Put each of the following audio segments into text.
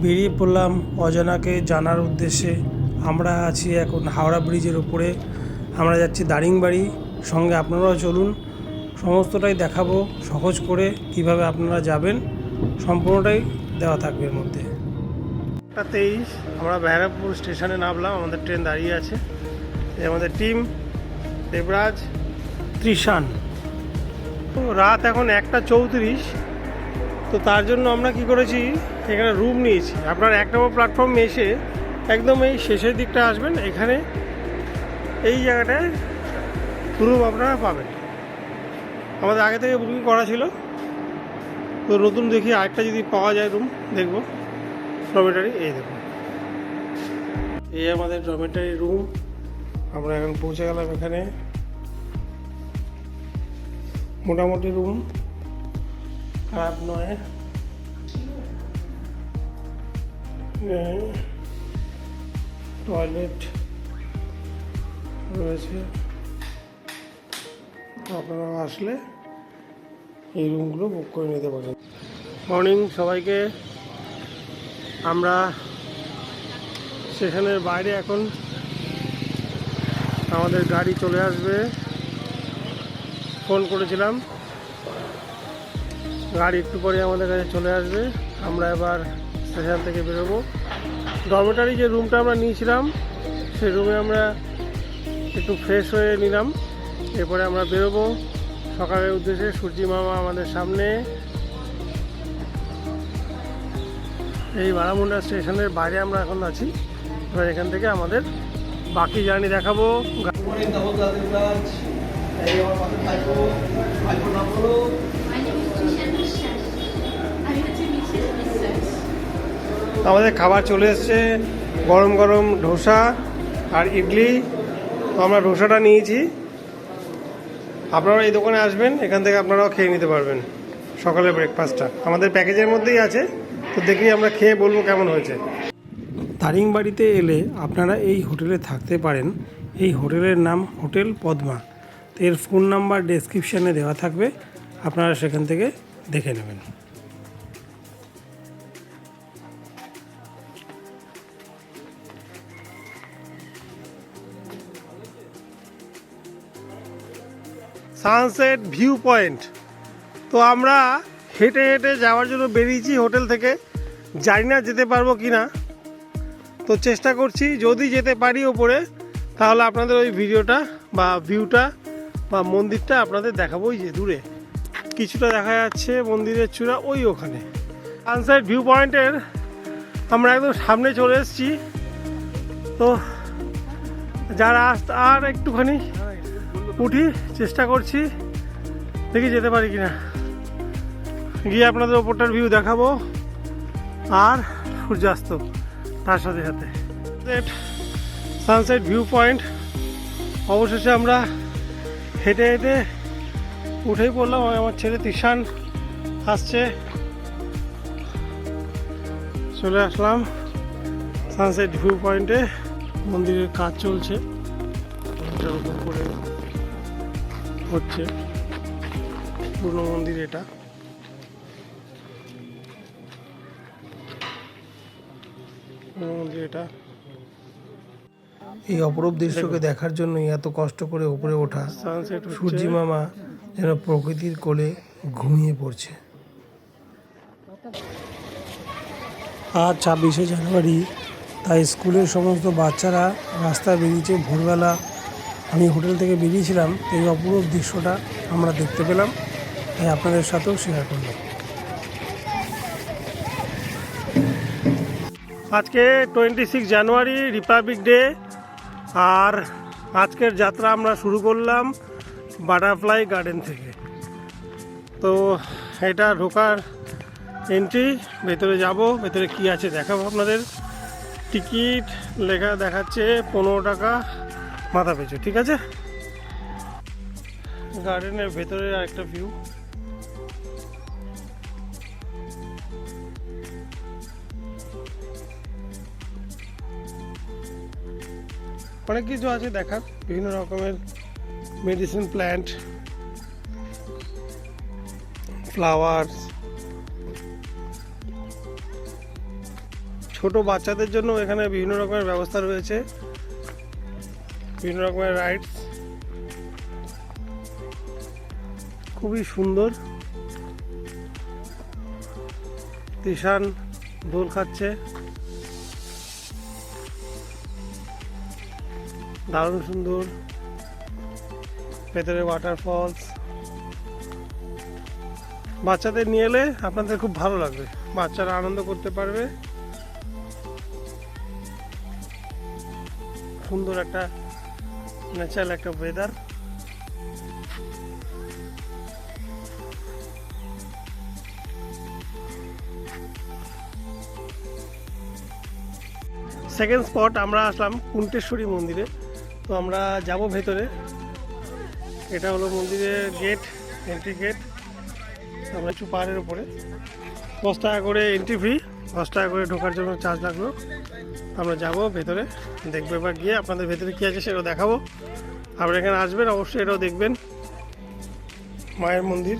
বেরিয়ে পড়লাম অজানাকে জানার উদ্দেশ্যে। আমরা আছি এখন হাওড়া ব্রিজের উপরে, আমরা যাচ্ছি দারিংবাড়ি। সঙ্গে আপনারাও চলুন, সমস্তটাই দেখাবো সহজ করে কিভাবে আপনারা যাবেন, সম্পূর্ণটাই দেওয়া থাকবে এর মধ্যে। 23 আমরা বেহারাপুর স্টেশনে নামলাম, আমাদের ট্রেন দাঁড়িয়ে আছে। আমাদের টিম দেবরাজ, ত্রিশান। তো রাত এখন 1:34। তো তার জন্য আমরা কি করেছি, এখানে রুম নিয়েছি। আপনার 1 নম্বর প্ল্যাটফর্মে এসে একদম এই শেষের দিকটা আসবেন, এখানে এই জায়গাটায় রুম আপনারা পাবেন। আমাদের আগে থেকে বুকিং করা ছিল, তো নতুন দেখি আরেকটা যদি পাওয়া যায় রুম দেখব। ডরমেটারি, এই দেখুন, এই আমাদের ডরমেটারি রুম। আমরা এখন পৌঁছে গেলাম এখানে। মোটামুটি রুম খারাপ নয়। টয়লেট রয়েছে, আপনারা আসলে এই রুমগুলো বুক করে নিতে পারেন। মর্নিং সবাইকে। আমরা স্টেশনের বাইরে এখন, আমাদের গাড়ি চলে আসবে। ফোন করেছিলাম, গাড়ি একটু পরে আমাদের কাছে চলে আসবে। আমরা এবার স্টেশন থেকে বেরোবো। ডরমেটারি যে রুমটা আমরা নিয়েছিলাম, সেই রুমে আমরা একটু ফ্রেশ হয়ে নিলাম। এরপরে আমরা বেরোবো সকালের উদ্দেশ্যে। সূর্যি মামা আমাদের সামনে। এই বারামুন্ডা স্টেশনের বাইরে আমরা এখন আছি। এবার এখান থেকে আমাদের বাকি জার্নি দেখাবো। আমাদের খাবার চলে এসছে, গরম গরম ধোসা আর ইডলি। তো আমরা ধোসাটা নিয়েছি। আপনারা এই দোকানে আসবেন, এখান থেকে আপনারাও খেয়ে নিতে পারবেন সকালের ব্রেকফাস্টটা। আমাদের প্যাকেজের মধ্যেই আছে, তো দেখি আমরা খেয়ে বলবো কেমন হয়েছে। দারিংবাড়িতে এলে আপনারা এই হোটেলে থাকতে পারেন। এই হোটেলের নাম হোটেল পদ্মা। এর ফোন নাম্বার ডেসক্রিপশানে দেওয়া থাকবে, আপনারা সেখান থেকে দেখে নেবেন। Sunset view point. তো আমরা হেঁটে হেঁটে যাওয়ার জন্য বেরিয়েছি হোটেল থেকে। জানি না যেতে পারবো কি না, তো চেষ্টা করছি। যদি যেতে পারি ওপরে, তাহলে আপনাদের ওই ভিডিওটা বা ভিউটা বা মন্দিরটা আপনাদের দেখাবো। ওই যে দূরে কিছুটা দেখা যাচ্ছে মন্দিরের চূড়া, ওই ওখানে সানসেট ভিউ পয়েন্টের আমরা একদম সামনে চলে এসেছি। তো যারা আর একটুখানি উঠি, চেষ্টা করছি, দেখি যেতে পারি কিনা। গিয়ে আপনাদের ওপরটার ভিউ দেখাবো আর সূর্যাস্ত তার সাথে সাথে। সানসেট ভিউ পয়েন্ট অবশেষে আমরা হেঁটে হেঁটে উঠেই পড়লাম। আমার ছেলে তিশান আসছে, চলে আসলাম সানসেট ভিউ পয়েন্টে। মন্দিরের কাজ চলছে, এটার উপর করে হচ্ছে। পুরনো মন্দির এটা। এটা এই অপরূপ দৃশ্যকে দেখার জন্যই এত কষ্ট করে উপরে ওঠা। সূর্যি মামা যেন প্রকৃতির কোলে ঘুমিয়ে পড়ছে। আজ 26শে জানুয়ারি, তাই স্কুলের সমস্ত বাচ্চারা রাস্তায় বেরিয়েছে ভোরবেলা। আমি হোটেল থেকে বেরিয়েছিলাম, এই অপরূপ দৃশ্যটা আমরা দেখতে পেলাম, তাই আপনাদের সাথেও শেয়ার করলাম। আজকে 26 জানুয়ারি, রিপাবলিক ডে। আর আজকের যাত্রা আমরা শুরু করলাম বাটারফ্লাই গার্ডেন থেকে। তো এটা ঢোকার এন্ট্রি, ভেতরে যাব। ভেতরে কি আছে দেখাবো আপনাদের। টিকিট লেখা দেখাচ্ছে 15 টাকা মাথা পিছু, ঠিক আছে। গার্ডেনের ভেতরে আরেকটা ভিউ। অনেক কিছু আছে দেখার, বিভিন্ন রকমের মেডিসিন প্ল্যান্ট, ফ্লাওয়ার্স, ছোট বাচ্চাদের জন্য এখানে বিভিন্ন রকমের ব্যবস্থা রয়েছে, বিভিন্ন রকমের রাইডস, খুবই সুন্দর। তিশান দোল খাচ্ছে, দারুণ সুন্দর। ভেতরে ওয়াটারফলস, বাচ্চাদের নিয়ে এলে আপনাদের খুব ভালো লাগবে, বাচ্চারা আনন্দ করতে পারবে। সুন্দর একটা ন্যাচারাল একটা ওয়েদার। সেকেন্ড স্পট আমরা আসলাম কুন্টেশ্বরী মন্দিরে। তো আমরা যাব ভেতরে, এটা হলো মন্দিরের গেট, এন্ট্রি গেট। আমরা একটু পাহাড়ের উপরে, 10 টাকা করে এন্ট্রি ফি, 10 টাকা করে ঢোকার জন্য চার্জ লাগলো। আমরা যাব ভেতরে, দেখবো এবার গিয়ে আপনাদের ভেতরে কী আছে সেটাও দেখাবো। আপনারা এখানে আসবেন, অবশ্যই এটাও দেখবেন, মায়ের মন্দির।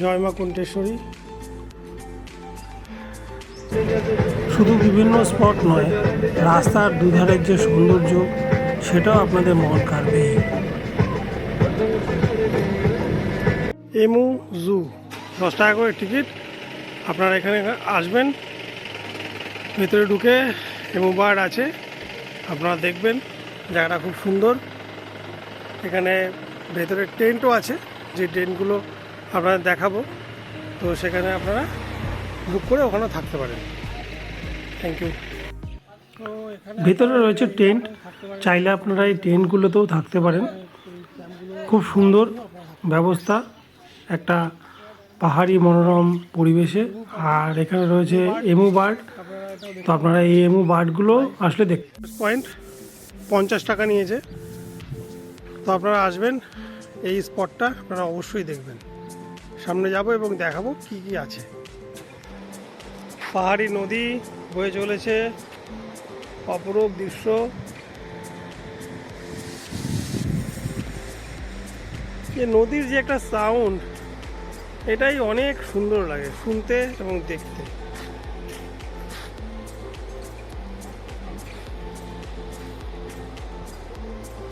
জয় মা কুন্টেশ্বরী। শুধু বিভিন্ন স্পট নয়, রাস্তার দুধারের যে সৌন্দর্য সেটাও আপনাদের মন কাড়বে। এমু জু, 10 টাকা করে টিকিট। আপনারা এখানে আসবেন, ভেতরে ঢুকে এমু বার্ড আছে, আপনারা দেখবেন, জায়গাটা খুব সুন্দর। এখানে ভেতরে টেন্টও আছে, যে টেন্টগুলো আপনাদের দেখাবো। তো সেখানে আপনারা বুক করে ওখানে থাকতে পারেন। Thank you. ভেতরে রয়েছে টেন্ট, চাইলে আপনারা এই টেন্টগুলোতেও থাকতে পারেন। খুব সুন্দর ব্যবস্থা, একটা পাহাড়ি মনোরম পরিবেশে। আর এখানে রয়েছে এমু বার্ড, তো আপনারা এই এমু বার্ডগুলো আসলে দেখতে। পয়েন্ট 50 টাকা নিয়েছে। তো আপনারা আসবেন, এই স্পটটা আপনারা অবশ্যই দেখবেন। সামনে যাব এবং দেখাবো কি কি আছে। পাহাড়ি নদী বয়ে চলেছে, অপরূপ দৃশ্য। এই নদীর যে একটা সাউন্ড, এটাই অনেক সুন্দর লাগে শুনতে এবং দেখতে।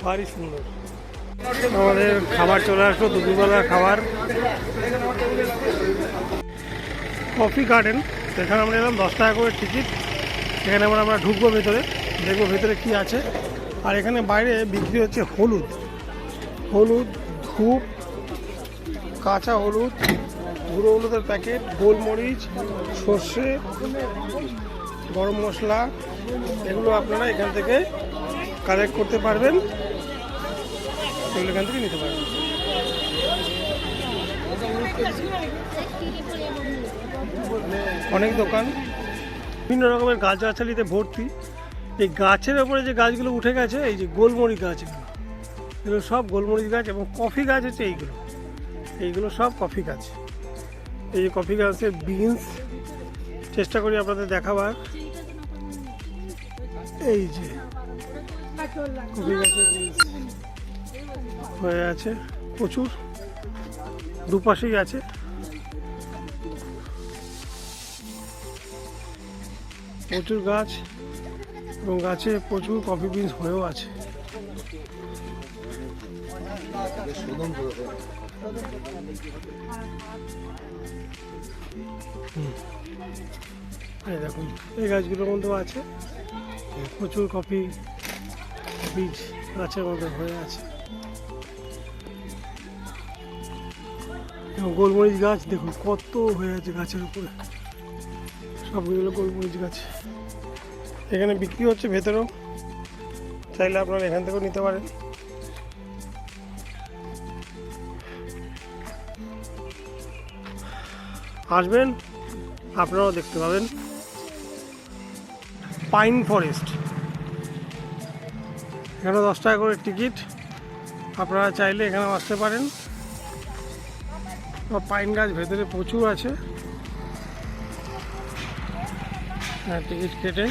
ভারী সুন্দর। আমাদের খাবার চলে আসলো, দুপুরবেলার খাবার। কফি গার্ডেন, সেখানে আমরা এলাম, 10 টাকা করে টিকিট। এখানে আমরা ঢুকবো ভেতরে, দেখবো ভেতরে কি আছে। আর এখানে বাইরে বিক্রি হচ্ছে হলুদ, ধূপ, কাঁচা হলুদ, গুঁড়ো হলুদের প্যাকেট, গোলমরিচ, সর্ষে, গরম মশলা, এগুলো আপনারা এখান থেকে কালেক্ট করতে পারবেন, এগুলো এখান থেকে নিতে পারবেন। অনেক দোকান, বিভিন্ন রকমের গাছগাছালিতে ভর্তি। এই গাছের ওপরে যে গাছগুলো উঠে গেছে, এই যে গোলমরিচ গাছ, এগুলো সব গোলমরিচ গাছ। এবং কফি গাছ হচ্ছে এইগুলো সব কফি গাছ। এই যে কফি গাছের বিনস, চেষ্টা করি আপনাদের দেখাবার। এই যে কফি গাছের বিনস হয়ে আছে প্রচুর, দুপাশেই আছে। প্রচুর গাছ, এবং গাছে প্রচুর কফি বিনস হয়েও আছে। এই দেখুন, এই গাছগুলোর মধ্যেও আছে প্রচুর কফি বীজ, গাছের মধ্যে হয়ে আছে। এবং গোলমরিচ গাছ দেখুন কত হয়ে আছে গাছের উপরে, সবগুলো গোলমরিচ গাছ। এখানে বিক্রি হচ্ছে ভেতরেও, চাইলে আপনারা এখান থেকেও নিতে পারেন। আসবেন, আপনারাও দেখতে পাবেন। পাইন ফরেস্ট, এখানে 10 টাকা করে টিকিট। আপনারা চাইলে এখানে আসতে পারেন। পাইন গাছ ভেতরে প্রচুর আছে, টিকিট কেটে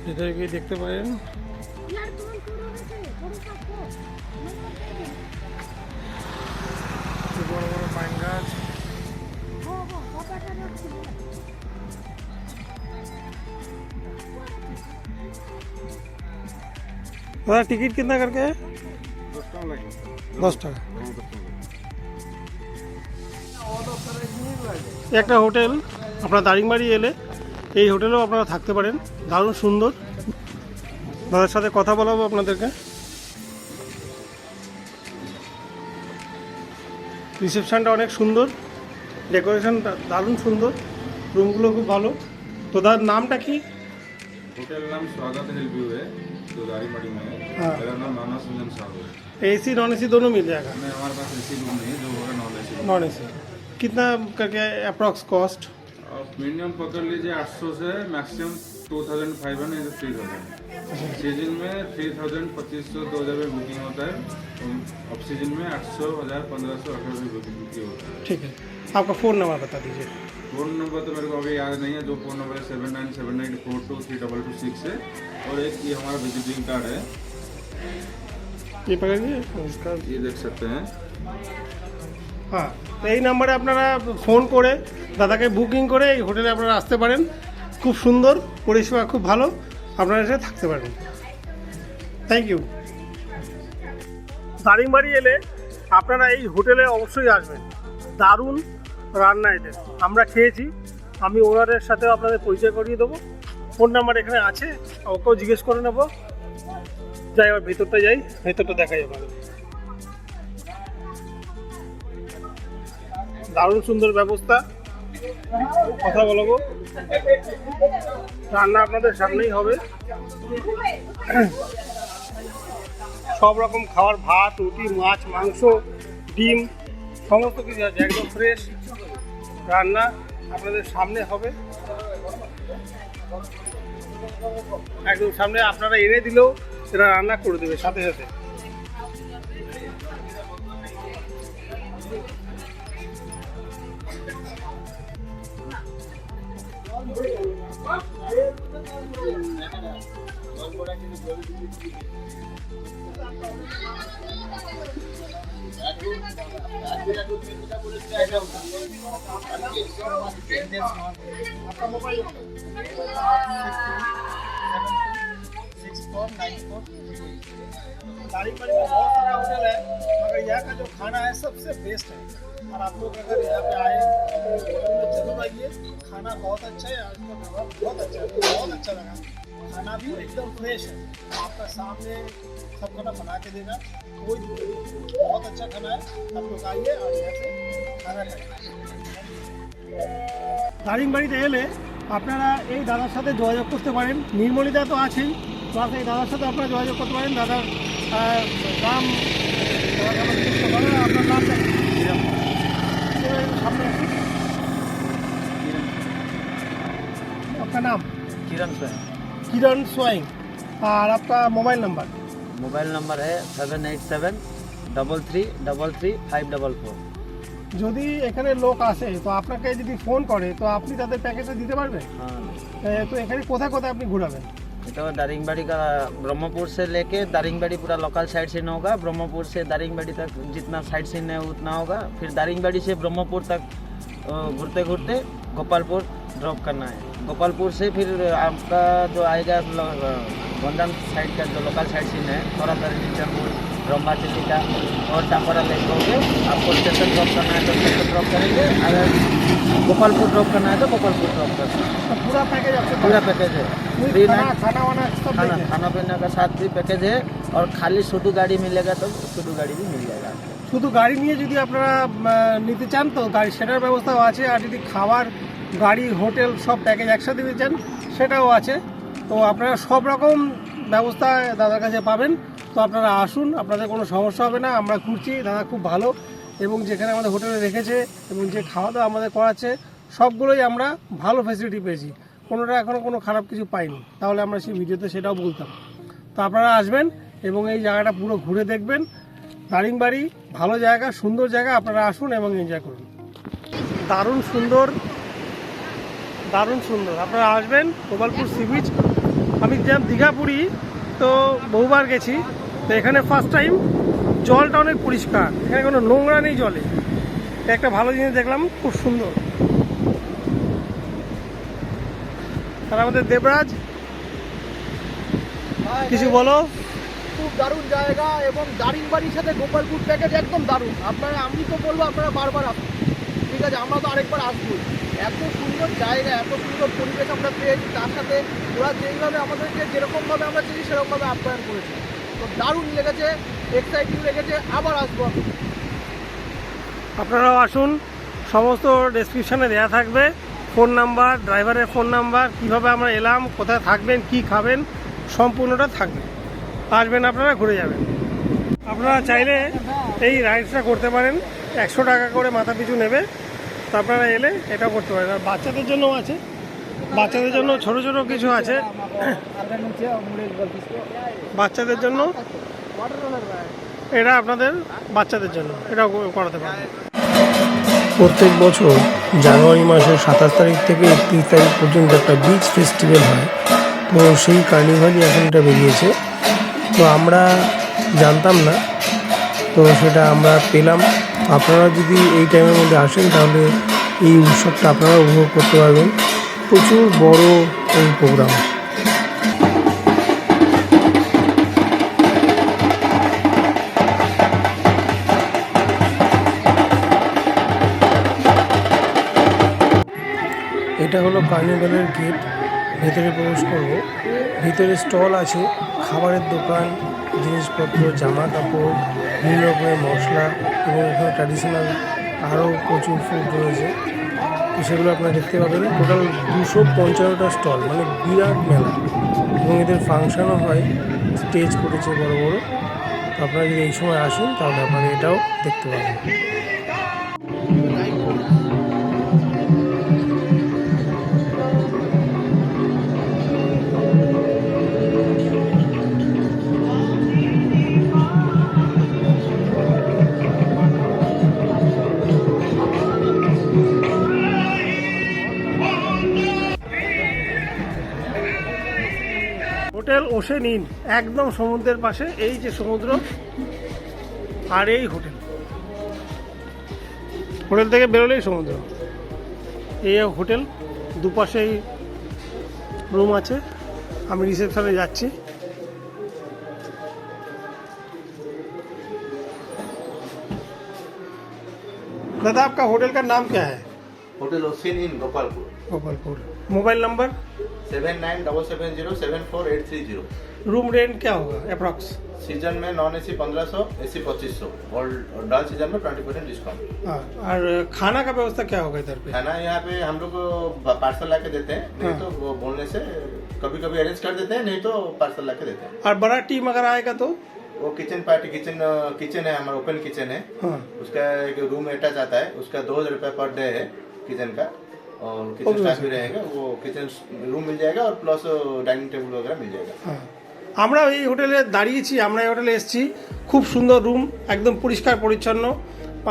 ভেতরে গিয়ে দেখতে পারেন। বড় বড় পাইন গাছ। दादा टिकट कितना करके है? 10 টাকা। একটা হোটেল আপনার দারিংবাড়ি এলে এই হোটেলেও আপনারা থাকতে পারেন, দারুণ সুন্দর। দাদার সাথে কথা বলাবো আপনাদেরকে। রিসেপশনটা অনেক সুন্দর, ডেকোরেশনটা দারুণ সুন্দর, রুমগুলো খুব ভালো। তো দাদার নামটা কি? होटल नाम स्वागत हिल व्यू है जो दारीमड़ी में है। हाँ। मेरा नाम मानस रंजन साहू है। एसी नॉन एसी दोनों मिल जाएगा? मैं हमारे पास एसी रूम नहीं है, जो होगा नॉन एसी। नॉन एसी कितना करके अप्रॉक्स कॉस्ट? और मिनिमम पकड़ लीजिए 800 से मैक्सिमम 2500 या 3000। सीजन में 3000, 2500, 2000 में बुकिंग होता है। ऑफ सीजन में 800, 1000, 1500, 1800 बुकिंग होता है। ठीक है, आपका फ़ोन नंबर बता दीजिए। फ़ोन नंबर तो मेरे को अभी याद नहीं है। जो फ़ोन नंबर है 7979423226 है। और एक ये हमारा विजिटिंग कार्ड है, ये पकड़िए इसका। ये देख सकते हैं। হ্যাঁ, তো এই নাম্বারে আপনারা ফোন করে দাদাকে বুকিং করে এই হোটেলে আপনারা আসতে পারেন। খুব সুন্দর পরিষেবা, খুব ভালো, আপনারা এসে থাকতে পারেন। Thank you. দারিংবাড়ি এলে আপনারা এই হোটেলে অবশ্যই আসবেন, দারুণ রান্না এদের। আমরা খেয়েছি, আমি ওনারের সাথেও আপনাদের পরিচয় করিয়ে দেবো। ফোন নাম্বার এখানে আছে, ওকেও জিজ্ঞেস করে নেবো। যাই, এবার ভেতরটা যাই, ভেতরটা দেখাই আপনাদের। দারুণ সুন্দর ব্যবস্থা, কথা বলবো, রান্না আপনাদের সামনেই হবে। সব রকম খাবার, ভাত, রুটি, মাছ, মাংস, ডিম, সমস্ত কিছু আছে, একদম ফ্রেশ রান্না আপনাদের সামনে হবে। একদম সামনে আপনারা এনে দিলেও সেটা রান্না করে দেবে সাথে সাথে। दारिंगबाड़ी में बहुत सारा होटल है, मगर यहाँ का जो खाना है सबसे बेस्ट है। और आप लोग अगर यहाँ पे आए तो होटल में जरूर आइए। खाना बहुत अच्छा है, आज का व्यवहार बहुत अच्छा है, बहुत अच्छा लगा। खाना भी एकदम फ्रेश है, आपका सामने सब खाना बना के देगा, कोई बहुत अच्छा खाना है। आप लोग आइए और यहाँ से खाना खाइए। দারিংবাড়িতে এলে আপনারা এই দাদার সাথে যোগাযোগ করতে পারেন। নির্মলিতা তো আছেই, প্লাস এই দাদার সাথে আপনারা যোগাযোগ করতে পারেন। দাদার নাম, আপনার নামটা সামনে আসুন। आपका नाम? किरण स्वयं। किरण स्वयं। और आपका मोबाइल नंबर? मोबाइल नंबर है 7873333544। যদি এখানে লোক আসে তো আপনাকে যদি ফোন করে তো আপনি তাদের প্যাকেজটা দিতে পারবেন? हाँ, তো এখানে কোথায় কোথায় আপনি ঘোরাবেন? तो दारिंगबाड़ी का ब्रह्मपुर से लेके दारिंगबाड़ी पूरा लोकल साइड सीन होगा। ब्रह्मपुर से दारिंगबाड़ी तक जितना साइड सीन है उतना होगा। फिर दारिंगबाड़ी से ब्रह्मपुर तक घूरते घूरते गोपालपुर ड्रॉप करना है। गोपालपुर से फिर आपका जो आएगा गोंडम साइड का जो लोकल साइड सीन है, थोड़ा नीचरपुर, रंबा चिलिका और टापरा लेक होके आपको स्टेशन ड्रॉप करना है तो स्टेशन ड्रॉप करेंगे। अगर गोपालपुर ड्रॉप करना है तो गोपालपुर ड्रॉप कर सकते हैं। तो पूरा पैकेज आपसे पूरा पैकेज है, फ्री नाइट खाना वाना सब खाना देंगे? खाना पीने का साथ भी पैकेज है। और खाली शुद्ध गाड़ी मिलेगा तो शुद्ध गाड़ी भी मिल जाएगा आपको। শুধু গাড়ি নিয়ে যদি আপনারা নিতে চান তো গাড়ি সেটার ব্যবস্থাও আছে। আর যদি খাবার, গাড়ি, হোটেল সব প্যাকেজ একসাথে নিতে চান সেটাও আছে। তো আপনারা সব রকম ব্যবস্থা দাদার কাছে পাবেন। তো আপনারা আসুন, আপনাদের কোনো সমস্যা হবে না। আমরা ঘুরছি, দাদা খুব ভালো, এবং যেখানে আমাদের হোটেলে রেখেছে এবং যে খাওয়া দাওয়া আমাদের করাচ্ছে সবগুলোই আমরা ভালো ফ্যাসিলিটি পেয়েছি, কোনোটা এখনও কোনো খারাপ কিছু পাইনি। তাহলে আমরা সেই ভিডিওতে সেটাও বলতাম। তো আপনারা আসবেন এবং এই জায়গাটা পুরো ঘুরে দেখবেন। দারিংবাড়ি ভালো জায়গা, সুন্দর জায়গা, আপনারা আসুন এবং এনজয় করুন। দারুণ সুন্দর, দারুণ সুন্দর, আপনারা আসবেন। গোপালপুর সি বিচ, আমি যেমন দীঘা পুরী তো বহুবার গেছি, তো এখানে ফার্স্ট টাইম জলটা অনেক পরিষ্কার, এখানে কোনো নোংরা নেই জলে। একটা ভালো জিনিস দেখলাম, খুব সুন্দর। আর আমাদের দেবরাজ, কিছু বলো। খুব দারুণ জায়গা এবং দারিংবাড়ির সাথে গোপালপুর প্যাকেজ একদম দারুণ। আপনারা, আমি তো বলবো আপনারা বারবার আসুন, ঠিক আছে? আমরা তো আরেকবার আসবো। এত সুন্দর জায়গা, এত সুন্দর পরিবেশ আমরা পেয়েছি, তার সাথে ওরা যেইভাবে আমাদেরকে যেরকমভাবে আমরা চেয়েছি সেরকমভাবে আপ্যায়ন করেছে। তো দারুণ লেগেছে, এক্সাইটিং লেগেছে, আবার আসবো আমি। আপনারাও আসুন, সমস্ত ডেসক্রিপশানে দেওয়া থাকবে, ফোন নাম্বার, ড্রাইভারের ফোন নাম্বার, কীভাবে আমরা এলাম, কোথায় থাকবেন, কি খাবেন, সম্পূর্ণটা থাকবে। আসবেন আপনারা, ঘুরে যাবেন। আপনারা চাইলে এই রাইডসটা করতে পারেন, 100 টাকা করে মাথা পিছু নেবে। তো আপনারা এলে এটা করতে পারেন। আর বাচ্চাদের জন্য আছে, বাচ্চাদের জন্য ছোট ছোট কিছু আছে, বাচ্চাদের জন্য এটা আপনাদের বাচ্চাদের জন্য এটাও করাতে পারেন। প্রত্যেক বছর জানুয়ারি মাসের 27 তারিখ থেকে 31 তারিখ পর্যন্ত একটা বিচ ফেস্টিভ্যাল হয়। তো সেই কার্নিভালই এখন এটা বেরিয়েছে। তো আমরা জানতাম না, তো সেটা আমরা পেলাম। আপনারা যদি এই টাইমের মধ্যে আসেন তাহলে এই উৎসবটা আপনারা উপভোগ করতে পারবেন। প্রচুর বড় এই প্রোগ্রাম। এটা হলো কার্নিভালের গেট, ভেতরে প্রবেশ করব। ভিতরে স্টল আছে, খাবারের দোকান, জিনিসপত্র, জামা কাপড়, বিভিন্ন রকমের মশলা এবং এখানে ট্র্যাডিশনাল আরও প্রচুর ফুড রয়েছে। তো সেগুলো আপনারা দেখতে পাবেন। টোটাল 255টা স্টল, মানে বিরাট মেলা। এবং এদের ফাংশনও হয়, স্টেজ করেছে বড় বড়। তো আপনারা যদি এই সময় আসেন তাহলে আপনারা এটাও দেখতে পাবেন। হোটেল ওশেন ইন, একদম সমুদ্রের পাশে। এই যে সমুদ্র আর এই হোটেল, হোটেল থেকে বেরোলেই সমুদ্র। এই হোটেল, দুপাশেই রুম আছে। আমি রিসেপশনে যাচ্ছি। दादा आपका होटल का नाम क्या है? Hotel ocean inn Gopalpur. Gopalpur. Mobile number? 7977074830। Room rent क्या होगा अप्रॉक्स? सीजन में नॉन एसी 1500, एसी 2500 और डल सीजन में 20% डिस्काउंट। हाँ, और खाना का व्यवस्था क्या होगा इधर पे? खाना यहाँ पे हम लोग पार्सल ला के देते हैं, नहीं तो वो बोलने से कभी कभी अरेंज कर देते हैं, नहीं तो पार्सल ला के देते हैं। और बड़ा टीम अगर आएगा तो? वो किचन पार्टी, किचन है हमारा, ओपन किचन है। हाँ। उसका एक रूम अटैच आता है, उसका 2000 रुपये पर डे है किचन का। और किचन स्टाफ भी रहेगा, वो किचन रूम मिल जाएगा और प्लस डाइनिंग टेबल वगैरह मिल जाएगा। हाँ। আমরা এই হোটেলে দাঁড়িয়েছি, আমরা এই হোটেলে এসেছি। খুব সুন্দর রুম, একদম পরিষ্কার পরিচ্ছন্ন,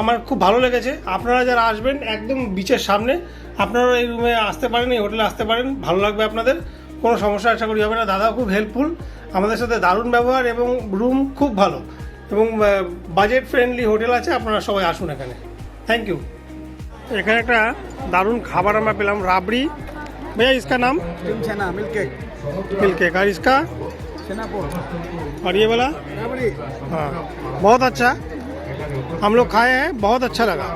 আমার খুব ভালো লেগেছে। আপনারা যারা আসবেন একদম বিচের সামনে, আপনারা এই রুমে আসতে পারেন, এই হোটেলে আসতে পারেন, ভালো লাগবে আপনাদের, কোনো সমস্যা আশা করি হবে না। দাদা খুব হেল্পফুল, আমাদের সাথে দারুণ ব্যবহার এবং রুম খুব ভালো এবং বাজেট ফ্রেন্ডলি হোটেল আছে। আপনারা সবাই আসুন এখানে। Thank you. এখানে একটা দারুণ খাবার আমরা পেলাম, রাবড়ি। भैया इसका नाम? छेना मिल्क केक, मिल्क केक। और इसका? और ये वाला? हाँ, बहुत अच्छा। हम लोग खाए हैं, बहुत अच्छा लगा।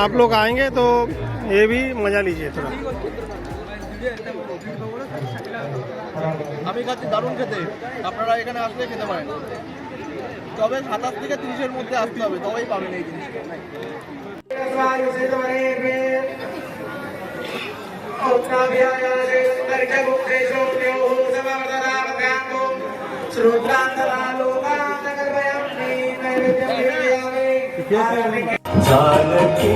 आप लोग आएंगे तो ये भी मज़ा लीजिए थोड़ा। আমি খাচ্ছি দারুণ খেতে, আপনারা এখানে আসলে খেতে পারেন। তবে 27 থেকে 30-এর মধ্যে আসতে হবে, তবেই পাবেন এই জিনিসটা। जानकी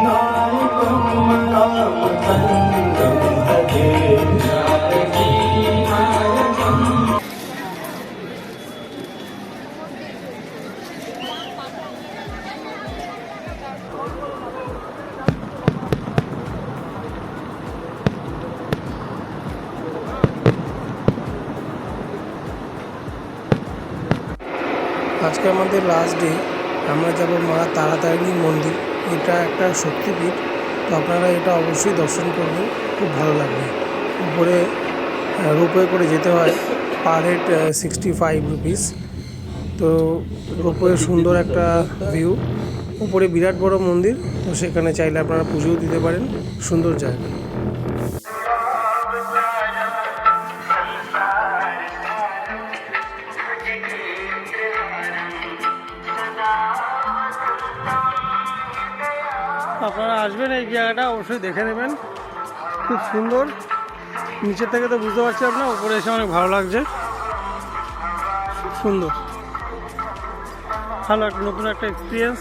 नाम नाम तंगम हरे जानकी আজকে আমাদের লাস্ট ডে। আমরা যাব মা তারাতারিণী মন্দির। এটা একটা শক্তিপীঠ, তো আপনারা এটা অবশ্যই দর্শন করবেন, খুব ভালো লাগবে। উপরে রোপওয়ে করে যেতে হয়, পার হেড 65 রুপিস। তো রোপওয়ে সুন্দর একটা ভিউ, উপরে বিরাট বড় মন্দির, তো সেখানে চাইলে আপনারা পুজোও দিতে পারেন, সুন্দর জায়গা। আপনারা আসবেন, এই জায়গাটা অবশ্যই দেখে নেবেন, খুব সুন্দর। নিচের থেকে তো বুঝতে পারছি আপনার, উপরে এসে অনেক ভালো লাগছে, খুব সুন্দর, ভালো একটা নতুন একটা এক্সপিরিয়েন্স।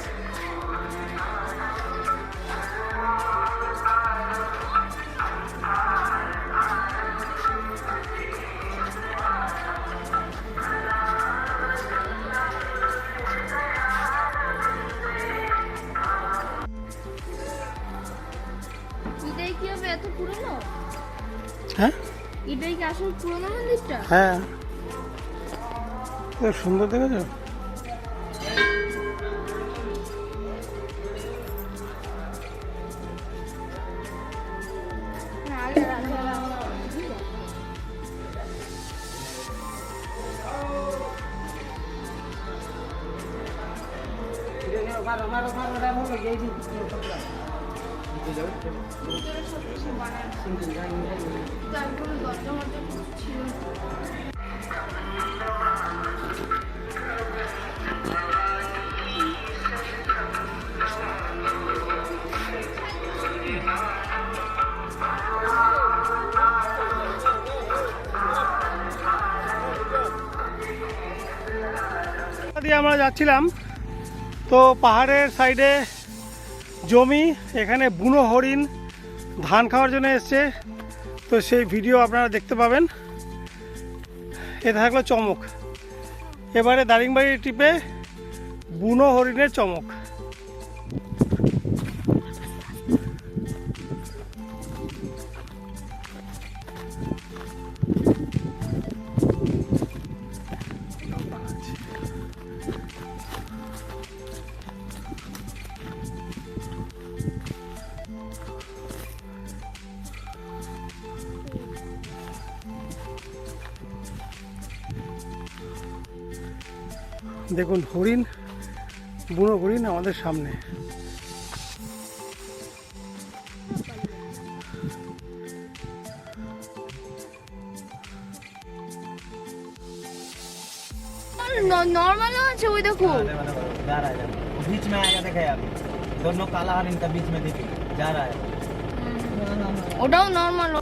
এটাই কি হবে এত পুরনো? হ্যাঁ এটাই কি আসল পুরনো মন্দিরটা? হ্যাঁ, খুব সুন্দর দেখেছো। না, আগে রাজা রাজা। তার কোনো দরজা মরজা কিছু ছিল না। দিয়ে আমরা যাচ্ছিলাম, তো পাহাড়ের সাইডে জমি, এখানে বুনো হরিণ ধান খাওয়ার জন্য এসছে, তো সেই ভিডিও আপনারা দেখতে পাবেন। এটা থাকলো চমক, এবারে দারিংবাড়ির ট্রিপে বুনো হরিণের চমক। দেখুন হরিণ, বুনো হরিণ আমাদের সামনে। নর্মাল আছে ওই দেখো, जा रहा है, बीच में आएगा, देखे अभी दोनों काला हरिन का बीच में दिखे जा रहा है। ওটাও নর্মাল।